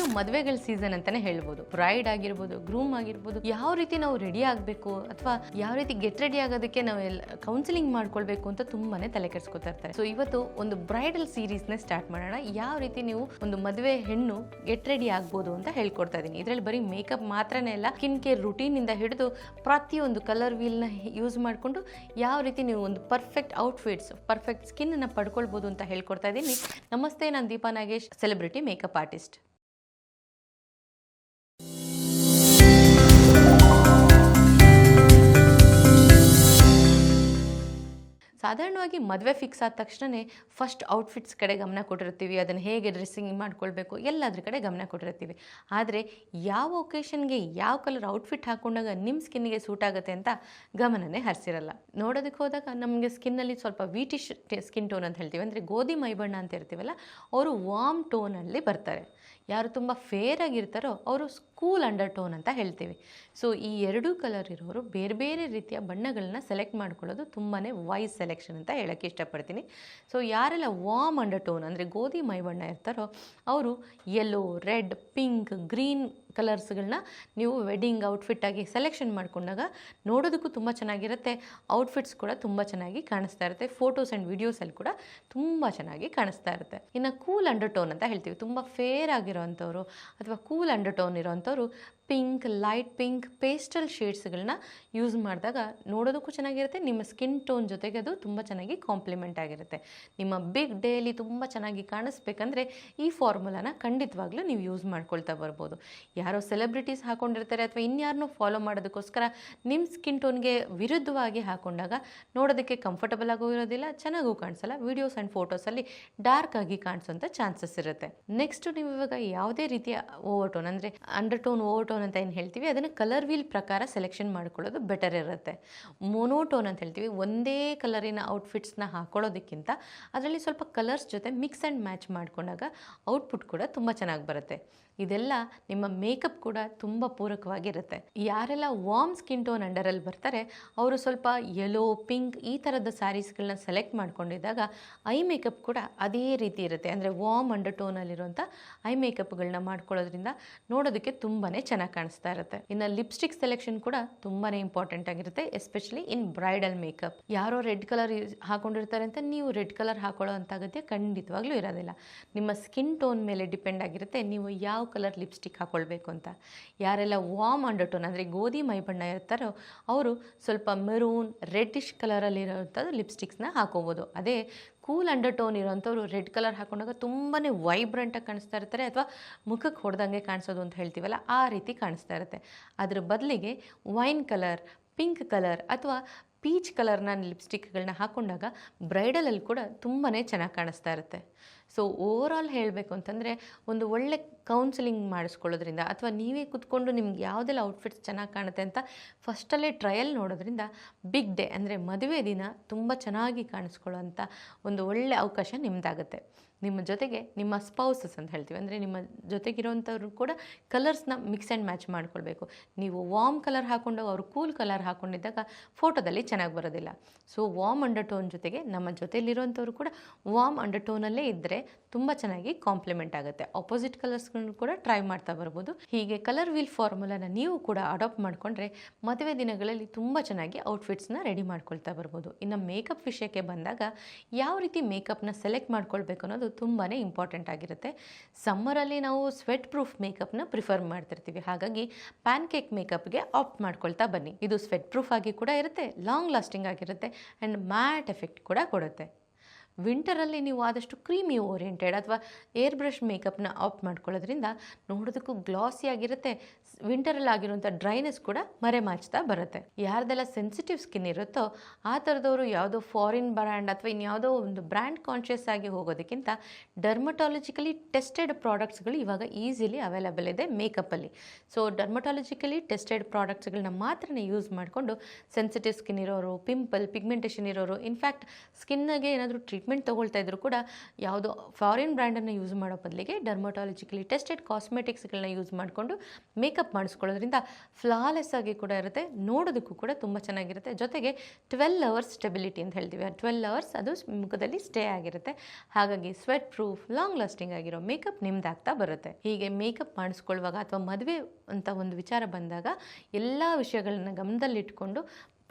ಇದು ಮದುವೆಗಳ ಸೀಸನ್ ಅಂತಾನೆ ಹೇಳ್ಬೋದು. ಬ್ರೈಡ್ ಆಗಿರ್ಬೋದು, ಗ್ರೂಮ್ ಆಗಿರ್ಬೋದು, ಯಾವ ರೀತಿ ನಾವು ರೆಡಿ ಆಗಬೇಕು ಅಥವಾ ಯಾವ ರೀತಿ ಗೆಟ್ ರೆಡಿ ಆಗೋದಕ್ಕೆ ನಾವು ಕೌನ್ಸಿಲಿಂಗ್ ಮಾಡ್ಕೊಳ್ಬೇಕು ಅಂತ ತುಂಬಾನೇ ತಲೆ ಕೆಡಿಸ್ಕೊತಾ ಇರ್ತಾರೆ. ಸೊ ಇವತ್ತು ಒಂದು ಬ್ರೈಡಲ್ ಸೀರೀಸ್ ನ ಸ್ಟಾರ್ಟ್ ಮಾಡೋಣ. ಯಾವ ರೀತಿ ನೀವು ಒಂದು ಮದುವೆ ಹೆಣ್ಣು ಗೆಟ್ ರೆಡಿ ಆಗ್ಬೋದು ಅಂತ ಹೇಳ್ಕೊಡ್ತಾ ಇದೀನಿ. ಇದರಲ್ಲಿ ಬರೀ ಮೇಕಪ್ ಮಾತ್ರನೇ ಅಲ್ಲ, ಸ್ಕಿನ್ ಕೇರ್ ರುಟೀನ್ ಇಂದ ಹಿಡಿದು ಪ್ರತಿಯೊಂದು ಕಲರ್ ವೀಲ್ ನ ಯೂಸ್ ಮಾಡಿಕೊಂಡು ಯಾವ ರೀತಿ ನೀವು ಒಂದು ಪರ್ಫೆಕ್ಟ್ ಔಟ್ಫಿಟ್ಸ್, ಪರ್ಫೆಕ್ಟ್ ಸ್ಕಿನ್ ಅನ್ನ ಪಡ್ಕೊಳ್ಬೋದು ಅಂತ ಹೇಳ್ಕೊಡ್ತಾ ಇದ್ದೀನಿ. ನಮಸ್ತೆ, ನಾನು Deepa Nagesh, celebrity makeup artist. ಸಾಧಾರಣವಾಗಿ ಮದುವೆ ಫಿಕ್ಸ್ ಆದ ತಕ್ಷಣವೇ ಫಸ್ಟ್ ಔಟ್ಫಿಟ್ಸ್ ಕಡೆ ಗಮನ ಕೊಟ್ಟಿರ್ತೀವಿ. ಅದನ್ನು ಹೇಗೆ ಡ್ರೆಸ್ಸಿಂಗ್ ಮಾಡ್ಕೊಳ್ಬೇಕು ಎಲ್ಲದ್ರ ಕಡೆ ಗಮನ ಕೊಟ್ಟಿರ್ತೀವಿ. ಆದರೆ ಯಾವ ಒಕೇಶನ್ಗೆ ಯಾವ ಕಲರ್ ಔಟ್ಫಿಟ್ ಹಾಕೊಂಡಾಗ ನಿಮ್ಮ ಸ್ಕಿನ್ನಿಗೆ ಸೂಟ್ ಆಗುತ್ತೆ ಅಂತ ಗಮನನೇ ಹರಿಸಿರಲ್ಲ. ನೋಡೋದಕ್ಕೆ ಹೋದಾಗ ನಮಗೆ ಸ್ಕಿನ್ನಲ್ಲಿ ಸ್ವಲ್ಪ ವೀಟಿಶ್ ಸ್ಕಿನ್ ಟೋನ್ ಅಂತ ಹೇಳ್ತೀವಿ, ಅಂದರೆ ಗೋಧಿ ಮೈಬಣ್ಣ ಅಂತ ಇರ್ತೀವಲ್ಲ, ಅವರು ವಾರ್ಮ್ ಟೋನಲ್ಲಿ ಬರ್ತಾರೆ. ಯಾರು ತುಂಬ ಫೇರ್ ಆಗಿರ್ತಾರೋ ಅವರು ಕೂಲ್ ಅಂಡರ್ ಟೋನ್ ಅಂತ ಹೇಳ್ತೀವಿ. ಸೊ ಈ ಎರಡೂ ಕಲರ್ ಇರೋರು ಬೇರೆ ಬೇರೆ ರೀತಿಯ ಬಣ್ಣಗಳನ್ನ ಸೆಲೆಕ್ಟ್ ಮಾಡ್ಕೊಳ್ಳೋದು ತುಂಬಾ ವೈಸ್ ಸೆಲೆಕ್ಷನ್ ಅಂತ ಹೇಳೋಕ್ಕೆ ಇಷ್ಟಪಡ್ತೀನಿ. ಸೊ ಯಾರೆಲ್ಲ ವಾರ್ಮ್ ಅಂಡರ್ ಟೋನ್ ಅಂದರೆ ಗೋಧಿ ಮೈ ಬಣ್ಣ ಇರ್ತಾರೋ ಅವರು ಯೆಲ್ಲೋ, ರೆಡ್, ಪಿಂಕ್, ಗ್ರೀನ್ ಕಲರ್ಸ್ಗಳನ್ನ ನೀವು ವೆಡ್ಡಿಂಗ್ ಔಟ್ಫಿಟ್ಟಾಗಿ ಸೆಲೆಕ್ಷನ್ ಮಾಡಿಕೊಂಡಾಗ ನೋಡೋದಕ್ಕೂ ತುಂಬ ಚೆನ್ನಾಗಿರುತ್ತೆ. ಔಟ್ಫಿಟ್ಸ್ ಕೂಡ ತುಂಬ ಚೆನ್ನಾಗಿ ಕಾಣಿಸ್ತಾ ಇರುತ್ತೆ. ಫೋಟೋಸ್ ಆ್ಯಂಡ್ ವೀಡಿಯೋಸಲ್ಲಿ ಕೂಡ ತುಂಬ ಚೆನ್ನಾಗಿ ಕಾಣಿಸ್ತಾ ಇರುತ್ತೆ. ಇನ್ನು ಕೂಲ್ ಅಂಡರ್ ಟೋನ್ ಅಂತ ಹೇಳ್ತೀವಿ. ತುಂಬ ಫೇರ್ ಆಗಿರೋವಂಥವ್ರು ಅಥವಾ ಕೂಲ್ ಅಂಡರ್ ಟೋನ್ ಇರೋವಂಥವ್ರು ಪಿಂಕ್, ಲೈಟ್ ಪಿಂಕ್, ಪೇಸ್ಟಲ್ ಶೇಡ್ಸ್ಗಳನ್ನ ಯೂಸ್ ಮಾಡಿದಾಗ ನೋಡೋದಕ್ಕೂ ಚೆನ್ನಾಗಿರುತ್ತೆ. ನಿಮ್ಮ ಸ್ಕಿನ್ ಟೋನ್ ಜೊತೆಗೆ ಅದು ತುಂಬ ಚೆನ್ನಾಗಿ ಕಾಂಪ್ಲಿಮೆಂಟ್ ಆಗಿರುತ್ತೆ. ನಿಮ್ಮ ಬಿಗ್ ಡೇಲಿ ತುಂಬ ಚೆನ್ನಾಗಿ ಕಾಣಿಸ್ಬೇಕಂದ್ರೆ ಈ ಫಾರ್ಮುಲಾನ ಖಂಡಿತವಾಗ್ಲೂ ನೀವು ಯೂಸ್ ಮಾಡ್ಕೊಳ್ತಾ ಬರ್ಬೋದು. ಯಾರೋ ಸೆಲೆಬ್ರಿಟೀಸ್ ಹಾಕೊಂಡಿರ್ತಾರೆ ಅಥವಾ ಇನ್ಯಾರನ್ನೂ ಫಾಲೋ ಮಾಡೋದಕ್ಕೋಸ್ಕರ ನಿಮ್ಮ ಸ್ಕಿನ್ ಟೋನ್ಗೆ ವಿರುದ್ಧವಾಗಿ ಹಾಕೊಂಡಾಗ ನೋಡೋದಕ್ಕೆ ಕಂಫರ್ಟಬಲ್ ಆಗೋ ಇರೋದಿಲ್ಲ, ಚೆನ್ನಾಗೂ ಕಾಣಿಸಲ್ಲ. ವೀಡಿಯೋಸ್ ಆ್ಯಂಡ್ ಫೋಟೋಸಲ್ಲಿ ಡಾರ್ಕ್ ಆಗಿ ಕಾಣಿಸೋಂಥ ಚಾನ್ಸಸ್ ಇರುತ್ತೆ. ನೆಕ್ಸ್ಟ್ ನೀವು ಇವಾಗ ಯಾವುದೇ ರೀತಿಯ ಓವರ್ ಟೋನ್ ಅಂದರೆ ಅಂಡರ್ ಟೋನ್, ಓವರ್ ಟೋನ್ ಅಂತ ಏನು ಹೇಳ್ತೀವಿ, ಅದನ್ನು ಕಲರ್ ವೀಲ್ ಪ್ರಕಾರ ಸೆಲೆಕ್ಷನ್ ಮಾಡ್ಕೊಳ್ಳೋದು ಬೆಟರ್ ಇರುತ್ತೆ. ಮೊನೋಟೋನ್ ಅಂತ ಹೇಳ್ತೀವಿ, ಒಂದೇ ಕಲರಿನ ಔಟ್ಫಿಟ್ಸ್ನ ಹಾಕೊಳ್ಳೋದಕ್ಕಿಂತ ಅದರಲ್ಲಿ ಸ್ವಲ್ಪ ಕಲರ್ಸ್ ಜೊತೆ ಮಿಕ್ಸ್ ಆ್ಯಂಡ್ ಮ್ಯಾಚ್ ಮಾಡ್ಕೊಂಡಾಗ ಔಟ್ಪುಟ್ ಕೂಡ ತುಂಬ ಚೆನ್ನಾಗಿ ಬರುತ್ತೆ. ಇದೆಲ್ಲ ನಿಮ್ಮ ಮೇಕಪ್ ಕೂಡ ತುಂಬ ಪೂರಕವಾಗಿರುತ್ತೆ. ಯಾರೆಲ್ಲ ವಾರ್ಮ್ ಸ್ಕಿನ್ ಟೋನ್ ಅಂಡರಲ್ಲಿ ಬರ್ತಾರೆ ಅವರು ಸ್ವಲ್ಪ ಯೆಲ್ಲೋ, ಪಿಂಕ್ ಈ ಥರದ ಸ್ಯಾರೀಸ್ಗಳನ್ನ ಸೆಲೆಕ್ಟ್ ಮಾಡ್ಕೊಂಡಿದ್ದಾಗ ಐ ಮೇಕಪ್ ಕೂಡ ಅದೇ ರೀತಿ ಇರುತ್ತೆ. ಅಂದರೆ ವಾರ್ಮ್ ಅಂಡರ್ ಟೋನಲ್ಲಿರುವಂಥ ಐ ಮೇಕಪ್ಗಳನ್ನ ಮಾಡ್ಕೊಳ್ಳೋದ್ರಿಂದ ನೋಡೋದಕ್ಕೆ ತುಂಬಾ ಚೆನ್ನಾಗಿ ಕಾಣಿಸ್ತಾ ಇರುತ್ತೆ. ಇನ್ನು ಲಿಪ್ಸ್ಟಿಕ್ ಸೆಲೆಕ್ಷನ್ ಕೂಡ ತುಂಬಾ ಇಂಪಾರ್ಟೆಂಟ್ ಆಗಿರುತ್ತೆ, ಎಸ್ಪೆಷಲಿ ಇನ್ ಬ್ರೈಡಲ್ ಮೇಕಪ್. ಯಾರೋ ರೆಡ್ ಕಲರ್ ಹಾಕೊಂಡಿರ್ತಾರೆ ಅಂತ ನೀವು ರೆಡ್ ಕಲರ್ ಹಾಕೊಳ್ಳೋ ಅಂತ ಅಗತ್ಯ ಖಂಡಿತವಾಗ್ಲೂ ಇರೋದಿಲ್ಲ. ನಿಮ್ಮ ಸ್ಕಿನ್ ಟೋನ್ ಮೇಲೆ ಡಿಪೆಂಡ್ ಆಗಿರುತ್ತೆ ನೀವು ಯಾವ ಕಲರ್ ಲಿಪ್ಸ್ಟಿಕ್ ಹಾಕೊಳ್ಬೇಕು ಅಂತ. ಯಾರೆಲ್ಲ ವಾರ್ಮ್ ಅಂಡರ್ ಟೋನ್ ಅಂದರೆ ಗೋಧಿ ಮೈ ಬಣ್ಣ ಇರ್ತಾರೋ ಅವರು ಸ್ವಲ್ಪ ಮೆರೂನ್, ರೆಡ್ಡಿಶ್ ಕಲರಲ್ಲಿರೋಂಥದ್ದು ಲಿಪ್ಸ್ಟಿಕ್ಸ್ನ ಹಾಕೋಬೋದು. ಅದೇ ಕೂಲ್ ಅಂಡರ್ ಟೋನ್ ಇರೋಂಥವ್ರು ರೆಡ್ ಕಲರ್ ಹಾಕೊಂಡಾಗ ತುಂಬಾ ವೈಬ್ರೆಂಟಾಗಿ ಕಾಣಿಸ್ತಾ ಇರ್ತಾರೆ, ಅಥವಾ ಮುಖಕ್ಕೆ ಹೊಡೆದಂಗೆ ಕಾಣಿಸೋದು ಅಂತ ಹೇಳ್ತೀವಲ್ಲ ಆ ರೀತಿ ಕಾಣಿಸ್ತಾ ಇರುತ್ತೆ. ಅದ್ರ ಬದಲಿಗೆ ವೈನ್ ಕಲರ್, ಪಿಂಕ್ ಕಲರ್ ಅಥವಾ ಪೀಚ್ ಕಲರ್ನ ಲಿಪ್ಸ್ಟಿಕ್ಗಳನ್ನ ಹಾಕೊಂಡಾಗ ಬ್ರೈಡಲಲ್ಲಿ ಕೂಡ ತುಂಬಾ ಚೆನ್ನಾಗಿ ಕಾಣಿಸ್ತಾ ಇರುತ್ತೆ. ಸೊ ಓವರಾಲ್ ಹೇಳಬೇಕು ಅಂತಂದರೆ ಒಂದು ಒಳ್ಳೆ ಕೌನ್ಸಿಲಿಂಗ್ ಮಾಡಿಸ್ಕೊಳ್ಳೋದ್ರಿಂದ ಅಥವಾ ನೀವೇ ಕೂತ್ಕೊಂಡು ನಿಮ್ಗೆ ಯಾವುದೆಲ್ಲ ಔಟ್ಫಿಟ್ಸ್ ಚೆನ್ನಾಗಿ ಕಾಣುತ್ತೆ ಅಂತ ಫಸ್ಟಲ್ಲೇ ಟ್ರಯಲ್ ನೋಡೋದ್ರಿಂದ ಬಿಗ್ ಡೇ ಅಂದರೆ ಮದುವೆ ದಿನ ತುಂಬ ಚೆನ್ನಾಗಿ ಕಾಣಿಸ್ಕೊಳ್ಳೋಂಥ ಒಂದು ಒಳ್ಳೆ ಅವಕಾಶ ನಿಮ್ಮದಾಗುತ್ತೆ. ನಿಮ್ಮ ಜೊತೆಗೆ ನಿಮ್ಮ ಸ್ಪೌಸಸ್ ಅಂತ ಹೇಳ್ತೀವಿ, ಅಂದರೆ ನಿಮ್ಮ ಜೊತೆಗಿರೋವಂಥವ್ರು ಕೂಡ ಕಲರ್ಸ್ನ ಮಿಕ್ಸ್ ಆ್ಯಂಡ್ ಮ್ಯಾಚ್ ಮಾಡ್ಕೊಳ್ಬೇಕು. ನೀವು ವಾರ್ಮ್ ಕಲರ್ ಹಾಕ್ಕೊಂಡು ಅವರು ಕೂಲ್ ಕಲರ್ ಹಾಕ್ಕೊಂಡಿದ್ದಾಗ ಫೋಟೋದಲ್ಲಿ ಚೆನ್ನಾಗಿ ಬರೋದಿಲ್ಲ. ಸೊ ವಾರ್ಮ್ ಅಂಡರ್ ಟೋನ್ ಜೊತೆಗೆ ನಮ್ಮ ಜೊತೆಯಲ್ಲಿರೋವಂಥವ್ರು ಕೂಡ ವಾರ್ಮ್ ಅಂಡರ್ ಟೋನಲ್ಲೇ ಇದ್ದರೆ ತುಂಬ ಚೆನ್ನಾಗಿ ಕಾಂಪ್ಲಿಮೆಂಟ್ ಆಗುತ್ತೆ. ಆಪೋಸಿಟ್ ಕಲರ್ಸ್ಗಳನ್ನು ಕೂಡ ಟ್ರೈ ಮಾಡ್ತಾ ಬರ್ಬೋದು. ಹೀಗೆ ಕಲರ್ ವೀಲ್ ಫಾರ್ಮುಲಾನ ನೀವು ಕೂಡ ಅಡಾಪ್ಟ್ ಮಾಡಿಕೊಂಡ್ರೆ ಮದುವೆ ದಿನಗಳಲ್ಲಿ ತುಂಬ ಚೆನ್ನಾಗಿ ಔಟ್ಫಿಟ್ಸ್ನ ರೆಡಿ ಮಾಡ್ಕೊಳ್ತಾ ಬರ್ಬೋದು. ಇನ್ನು ಮೇಕಪ್ ವಿಷಯಕ್ಕೆ ಬಂದಾಗ ಯಾವ ರೀತಿ ಮೇಕಪ್ನ ಸೆಲೆಕ್ಟ್ ಮಾಡ್ಕೊಳ್ಬೇಕು ಅನ್ನೋದು ತುಂಬಾ ಇಂಪಾರ್ಟೆಂಟ್ ಆಗಿರುತ್ತೆ. ಸಮ್ಮರಲ್ಲಿ ನಾವು ಸ್ವೆಟ್ ಪ್ರೂಫ್ ಮೇಕಪ್ನ ಪ್ರಿಫರ್ ಮಾಡ್ತಿರ್ತೀವಿ, ಹಾಗಾಗಿ ಪ್ಯಾನ್ ಕೇಕ್ ಮೇಕಪ್ಗೆ ಆಪ್ಟ್ ಮಾಡ್ಕೊಳ್ತಾ ಬನ್ನಿ. ಇದು ಸ್ವೆಟ್ ಪ್ರೂಫ್ ಆಗಿ ಕೂಡ ಇರುತ್ತೆ, ಲಾಂಗ್ ಲಾಸ್ಟಿಂಗ್ ಆಗಿರುತ್ತೆ ಆ್ಯಂಡ್ ಮ್ಯಾಟ್ ಎಫೆಕ್ಟ್ ಕೂಡ ಕೊಡುತ್ತೆ. ವಿಂಟರಲ್ಲಿ ನೀವು ಆದಷ್ಟು ಕ್ರೀಮಿ ಓರಿಯೆಂಟೆಡ್ ಅಥವಾ ಏರ್ ಬ್ರಷ್ ಮೇಕಪ್ನ ಆಫ್ ಮಾಡ್ಕೊಳ್ಳೋದ್ರಿಂದ ನೋಡೋದಕ್ಕೂ ಗ್ಲಾಸಿ ಆಗಿರುತ್ತೆ. ವಿಂಟರಲ್ಲಿ ಆಗಿರುವಂಥ ಡ್ರೈನೆಸ್ ಕೂಡ ಮರೆಮಾಚ್ತಾ ಬರುತ್ತೆ. ಯಾರ್ದೆಲ್ಲ ಸೆನ್ಸಿಟಿವ್ ಸ್ಕಿನ್ ಇರುತ್ತೋ ಆ ಥರದವರು ಯಾವುದೋ ಫಾರಿನ್ ಬ್ರ್ಯಾಂಡ್ ಅಥವಾ ಇನ್ಯಾವುದೋ ಒಂದು ಬ್ರ್ಯಾಂಡ್ ಕಾನ್ಷಿಯಸ್ ಆಗಿ ಹೋಗೋದಕ್ಕಿಂತ ಡರ್ಮಟಾಲಜಿಕಲಿ ಟೆಸ್ಟೆಡ್ ಪ್ರಾಡಕ್ಟ್ಸ್ಗಳು ಇವಾಗ ಈಸಿಲಿ ಅವೈಲೇಬಲ್ ಇದೆ ಮೇಕಪ್ಪಲ್ಲಿ. ಸೊ ಡರ್ಮಟಾಲಜಿಕಲಿ ಟೆಸ್ಟೆಡ್ ಪ್ರಾಡಕ್ಟ್ಸ್ಗಳನ್ನ ಮಾತ್ರ ಯೂಸ್ ಮಾಡಿಕೊಂಡು ಸೆನ್ಸಿಟಿವ್ ಸ್ಕಿನ್ ಇರೋರು, ಪಿಂಪಲ್, ಪಿಗ್ಮೆಂಟೇಷನ್ ಇರೋರು, ಇನ್ಫ್ಯಾಕ್ಟ್ ಸ್ಕಿನ್ಗೆ ಏನಾದರೂ ಟ್ರೀಟ್ಮೆಂಟ್ ಟ್ರೀಟ್ಮೆಂಟ್ ತೊಗೊಳ್ತಾ ಇದ್ರೂ ಕೂಡ ಯಾವುದೋ ಫಾರಿನ್ ಬ್ರ್ಯಾಂಡನ್ನು ಯೂಸ್ ಮಾಡೋ ಬದಲಿಗೆ ಡರ್ಮಟಾಲಜಿಕಲಿ ಟೆಸ್ಟೆಡ್ ಕಾಸ್ಮೆಟಿಕ್ಸ್ಗಳನ್ನ ಯೂಸ್ ಮಾಡಿಕೊಂಡು ಮೇಕಪ್ ಮಾಡಿಸ್ಕೊಳ್ಳೋದ್ರಿಂದ ಫ್ಲಾಲೆಸ್ ಆಗಿ ಕೂಡ ಇರುತ್ತೆ, ನೋಡೋದಕ್ಕೂ ಕೂಡ ತುಂಬ ಚೆನ್ನಾಗಿರುತ್ತೆ. ಜೊತೆಗೆ 12 ಅವರ್ಸ್ ಸ್ಟೆಬಿಲಿಟಿ ಅಂತ ಹೇಳ್ತೀವಿ. 12 ಅವರ್ಸ್ ಅದು ಮುಖದಲ್ಲಿ ಸ್ಟೇ ಆಗಿರುತ್ತೆ. ಹಾಗಾಗಿ ಸ್ವೆಟ್ ಪ್ರೂಫ್ ಲಾಂಗ್ ಲಾಸ್ಟಿಂಗ್ ಆಗಿರೋ ಮೇಕಪ್ ನಿಮ್ದಾಗ್ತಾ ಬರುತ್ತೆ. ಹೀಗೆ ಮೇಕಪ್ ಮಾಡಿಸ್ಕೊಳ್ಳುವಾಗ ಅಥವಾ ಮದುವೆ ಅಂತ ಒಂದು ವಿಚಾರ ಬಂದಾಗ ಎಲ್ಲ ವಿಷಯಗಳನ್ನ ಗಮನದಲ್ಲಿಟ್ಕೊಂಡು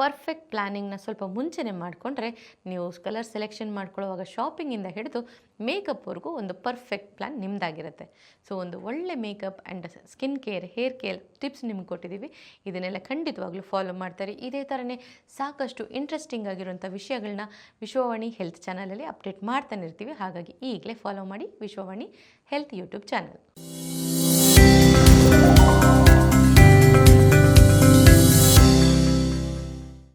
ಪರ್ಫೆಕ್ಟ್ ಪ್ಲ್ಯಾನಿಂಗ್ನ ಸ್ವಲ್ಪ ಮುಂಚೆನೇ ಮಾಡಿಕೊಂಡ್ರೆ ನೀವು ಕಲರ್ ಸೆಲೆಕ್ಷನ್ ಮಾಡ್ಕೊಳ್ಳುವಾಗ ಶಾಪಿಂಗಿಂದ ಹಿಡಿದು ಮೇಕಪ್ವರೆಗೂ ಒಂದು ಪರ್ಫೆಕ್ಟ್ ಪ್ಲ್ಯಾನ್ ನಿಮ್ಮದಾಗಿರುತ್ತೆ. ಸೊ ಒಂದು ಒಳ್ಳೆ makeup and skin care, hair care tips ನಿಮ್ಗೆ ಕೊಟ್ಟಿದ್ದೀವಿ. ಇದನ್ನೆಲ್ಲ ಖಂಡಿತವಾಗ್ಲೂ ಫಾಲೋ ಮಾಡ್ತಾರೆ. ಇದೇ ಥರನೇ ಸಾಕಷ್ಟು ಇಂಟ್ರೆಸ್ಟಿಂಗ್ ಆಗಿರುವಂಥ ವಿಷಯಗಳನ್ನ ವಿಶ್ವವಾಣಿ ಹೆಲ್ತ್ ಚಾನಲಲ್ಲಿ ಅಪ್ಡೇಟ್ ಮಾಡ್ತಾನೆ ಇರ್ತೀವಿ. ಹಾಗಾಗಿ ಈಗಲೇ ಫಾಲೋ ಮಾಡಿ ವಿಶ್ವವಾಣಿ ಹೆಲ್ತ್ ಯೂಟ್ಯೂಬ್ ಚಾನಲ್.